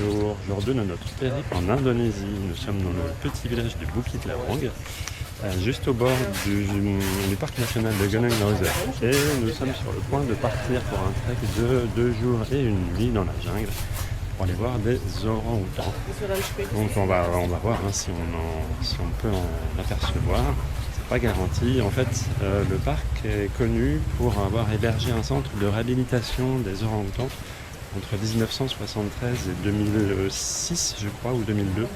Bonjour, jour 2 de notre périple en Indonésie. Nous sommes dans le petit village de Bukit Lawang, juste au bord du parc national de Gunung Leuser. Et nous sommes sur le point de partir pour un trek de 2 jours et 1 nuit dans la jungle pour aller voir des orang-outans. Donc on va voir si on peut en apercevoir. C'est pas garanti. En fait, le parc est connu pour avoir hébergé un centre de réhabilitation des orang-outans entre 1973 et 2006, je crois, ou 2002.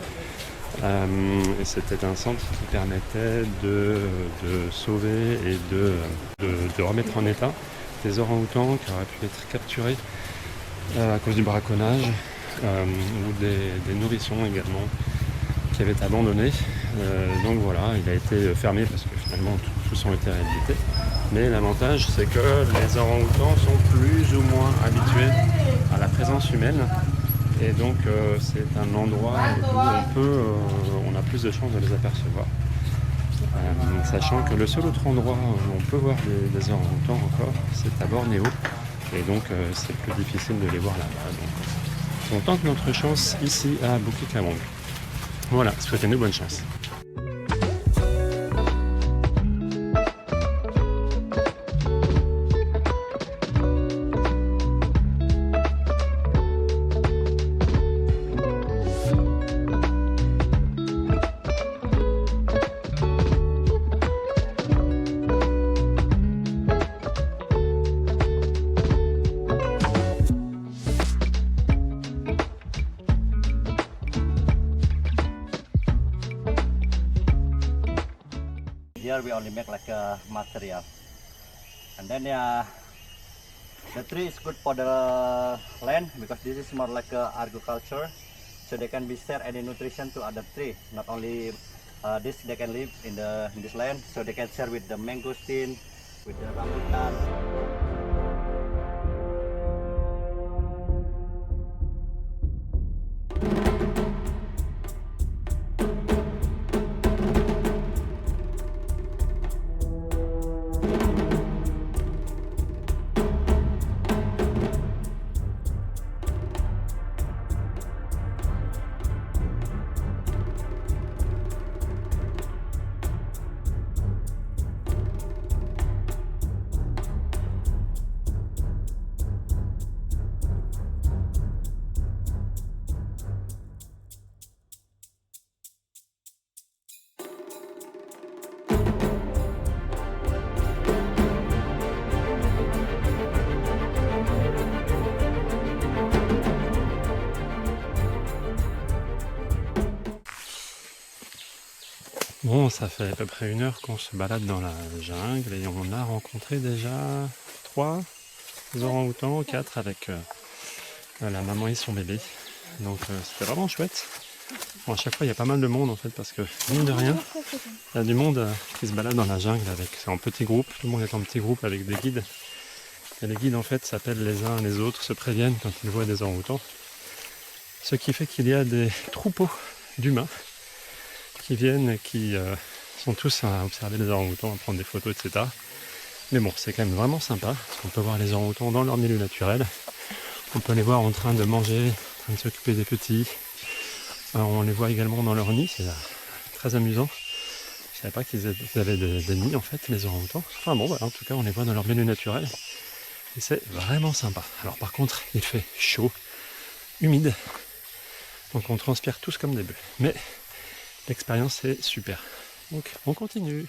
Et c'était un centre qui permettait de sauver et de remettre en état des orang-outans qui auraient pu être capturés à cause du braconnage, ou des nourrissons également qui avaient été abandonnés. Donc voilà, il a été fermé parce que finalement tous ont été réhabilités. Mais l'avantage, c'est que les orang-outans sont plus ou moins habitués à la présence humaine. Et donc c'est un endroit où on a plus de chances de les apercevoir. Sachant que le seul autre endroit où on peut voir des orang-outans encore, c'est à Bornéo. Et donc c'est plus difficile de les voir là-bas. Donc on tente notre chance ici à Bukit Lawang. Voilà, souhaitez-nous bonne chance. Here we only make like a material, and then the tree is good for the land because this is more like a agriculture, so they can be share any nutrition to other tree. Not only this, they can live in this land, so they can share with the mangosteen, with the rambutan. Bon, ça fait à peu près 1 heure qu'on se balade dans la jungle et on a rencontré déjà 3 orang-outans, 4 avec la maman et son bébé. Donc c'était vraiment chouette. Bon, à chaque fois il y a pas mal de monde en fait parce que mine de rien, il y a du monde qui se balade dans la jungle c'est en petits groupes, tout le monde est en petits groupes avec des guides. Et les guides en fait s'appellent les uns les autres, se préviennent quand ils voient des orang-outans. Ce qui fait qu'il y a des troupeaux d'humains qui viennent et qui sont tous à observer les orang-outans, à prendre des photos, etc. Mais bon, c'est quand même vraiment sympa, parce qu'on peut voir les orang-outans dans leur milieu naturel. On peut les voir en train de manger, en train de s'occuper des petits. On les voit également dans leur nid, c'est très amusant. Je savais pas qu'ils avaient des nids en fait, les orang-outans. Enfin bon, voilà, en tout cas, on les voit dans leur milieu naturel. Et c'est vraiment sympa. Alors par contre, il fait chaud, humide, donc on transpire tous comme des bœufs. Mais l'expérience est super. Donc on continue.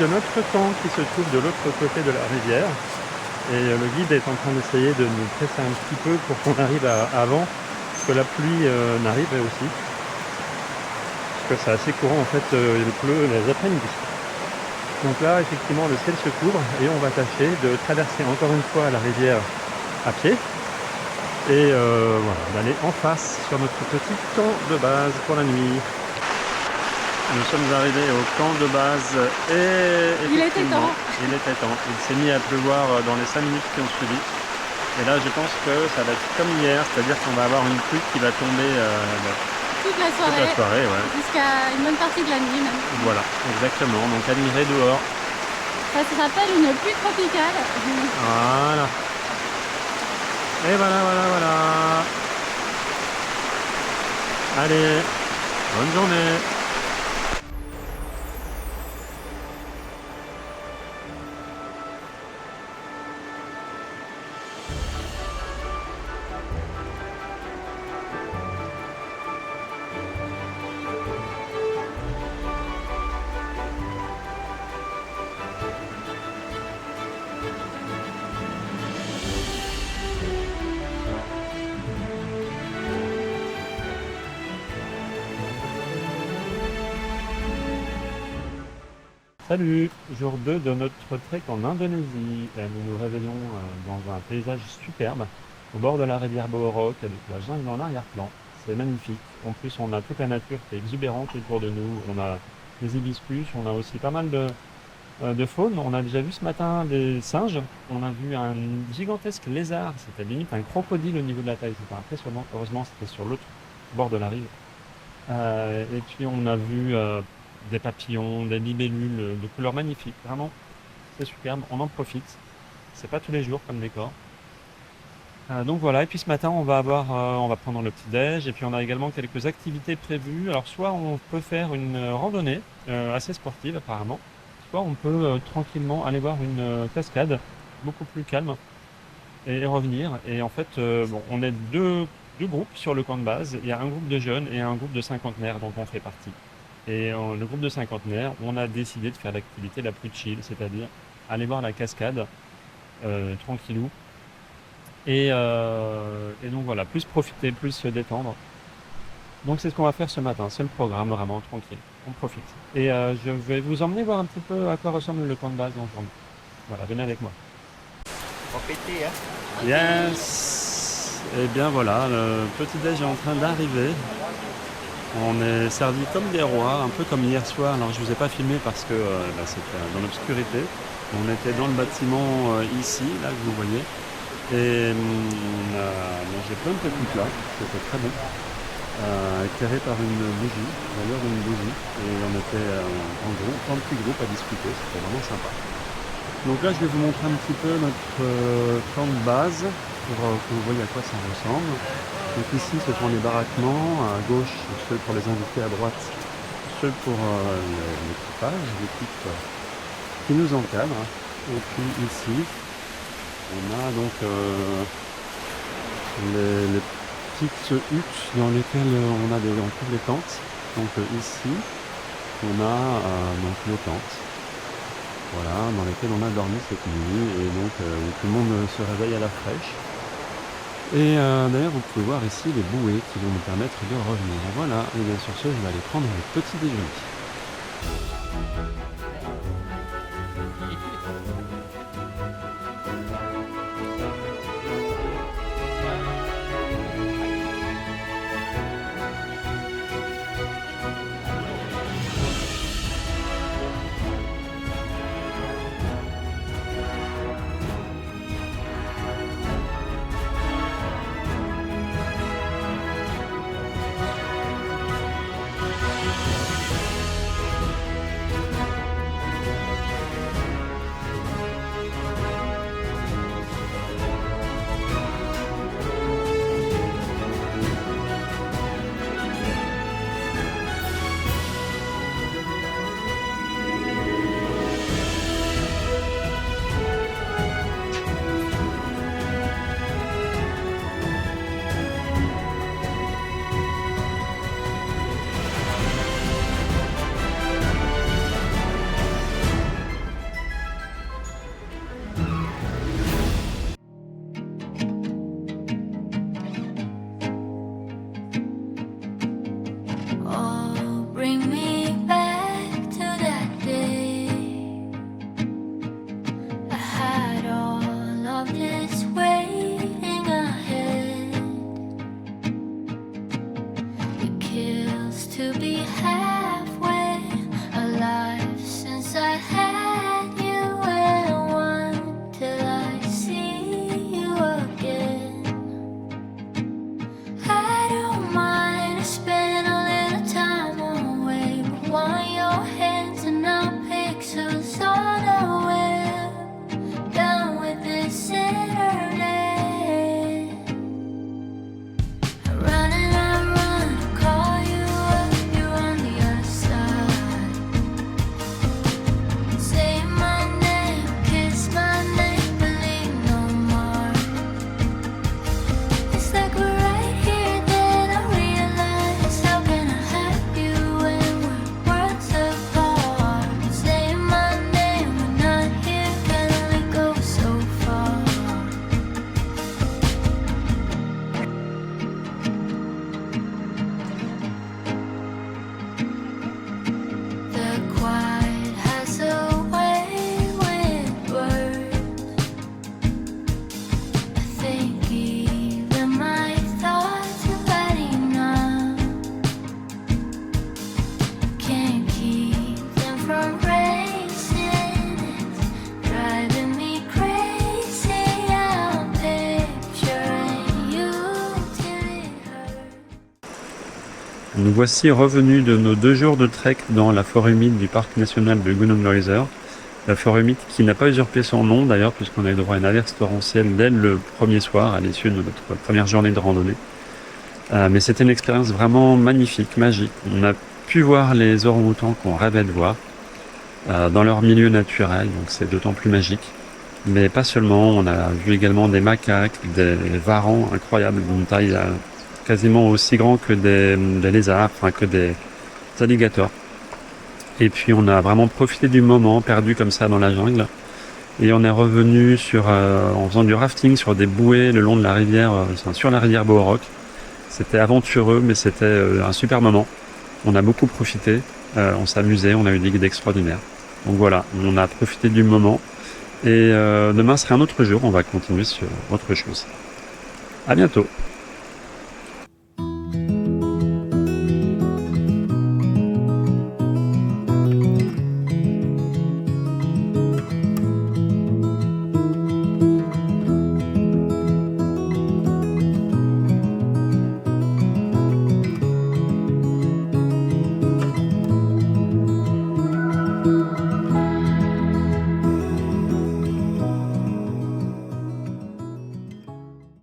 de notre camp qui se trouve de l'autre côté de la rivière. Et le guide est en train d'essayer de nous presser un petit peu pour qu'on arrive avant que la pluie n'arrive aussi. Parce que c'est assez courant en fait, il pleut les après-midi. Donc là effectivement le ciel se couvre et on va tâcher de traverser encore une fois la rivière à pied. Et voilà, d'aller en face sur notre petit camp de base pour la nuit. Nous sommes arrivés au camp de base et effectivement, il était temps. Il s'est mis à pleuvoir dans les 5 minutes qui ont suivi. Et là, je pense que ça va être comme hier, c'est-à-dire qu'on va avoir une pluie qui va tomber toute la soirée ouais. Jusqu'à une bonne partie de la nuit même. Voilà, exactement. Donc admirer dehors. Ça s'appelle une pluie tropicale. Voilà. Et voilà. Allez, bonne journée. Salut, jour 2 de notre trek en Indonésie. Nous nous réveillons dans un paysage superbe, au bord de la rivière Boorok, avec la jungle en arrière-plan. C'est magnifique. En plus, on a toute la nature qui est exubérante autour de nous. On a des hibiscus, on a aussi pas mal de faune. On a déjà vu ce matin des singes. On a vu un gigantesque lézard, c'était limite un crocodile au niveau de la taille. C'était impressionnant. Heureusement, c'était sur l'autre bord de la rive. Et puis, on a vu des papillons, des libellules de couleurs magnifiques, vraiment, c'est superbe, on en profite. C'est pas tous les jours comme décor. Donc voilà, et puis ce matin on va prendre le petit-déj, et puis on a également quelques activités prévues. Alors soit on peut faire une randonnée assez sportive apparemment, soit on peut tranquillement aller voir une cascade beaucoup plus calme et revenir. Et en fait, on est deux groupes sur le camp de base. Il y a un groupe de jeunes et un groupe de cinquantenaires dont on fait partie. Et le groupe de cinquantenaires, on a décidé de faire l'activité la plus chill, c'est-à-dire aller voir la cascade tranquillou. Et donc voilà, plus profiter, plus se détendre. Donc c'est ce qu'on va faire ce matin, c'est le programme vraiment tranquille, on profite. Et je vais vous emmener voir un petit peu à quoi ressemble le camp de base en journée. Voilà, venez avec moi. Profitez, hein. Yes. Et bien voilà, le petit-déj est en train d'arriver. On est servi comme des rois, un peu comme hier soir. Alors je vous ai pas filmé parce que c'était dans l'obscurité. On était dans le bâtiment ici, là que vous voyez. Et on a mangé plein de petits plats, c'était très bon. Éclairé par une bougie, la lueur d'une bougie. Et on était en groupe, en petits groupes à discuter, c'était vraiment sympa. Donc là je vais vous montrer un petit peu notre camp de base pour que vous voyez à quoi ça ressemble. Donc ici ce sont les baraquements, à gauche ceux pour les invités, à droite ceux pour l'équipage, l'équipe qui nous encadre. Et puis ici on a donc les petites huttes dans lesquelles on trouve les tentes. Donc ici on a donc nos tentes. Voilà, dans lesquelles on a dormi cette nuit et donc où tout le monde se réveille à la fraîche. Et d'ailleurs vous pouvez voir ici les bouées qui vont nous permettre de revenir. Voilà, et bien sur ce je vais aller prendre le petit déjeuner. Nous voici revenus de nos 2 jours de trek dans la forêt humide du parc national de Gunung Leuser. La forêt humide qui n'a pas usurpé son nom d'ailleurs, puisqu'on a eu droit à une averse torrentielle dès le premier soir, à l'issue de notre première journée de randonnée. Mais c'était une expérience vraiment magnifique, magique. On a pu voir les orang-outans qu'on rêvait de voir dans leur milieu naturel, donc c'est d'autant plus magique. Mais pas seulement, on a vu également des macaques, des varans incroyables, d'une taille quasiment aussi grand que des lézards, enfin que des alligators. Et puis on a vraiment profité du moment, perdu comme ça dans la jungle. Et on est revenu en faisant du rafting sur des bouées le long de la rivière, sur la rivière Boorok. C'était aventureux, mais c'était un super moment. On a beaucoup profité, on s'amusait, on a eu des guides extraordinaires. Donc voilà, on a profité du moment. Et demain serait un autre jour, on va continuer sur autre chose. À bientôt.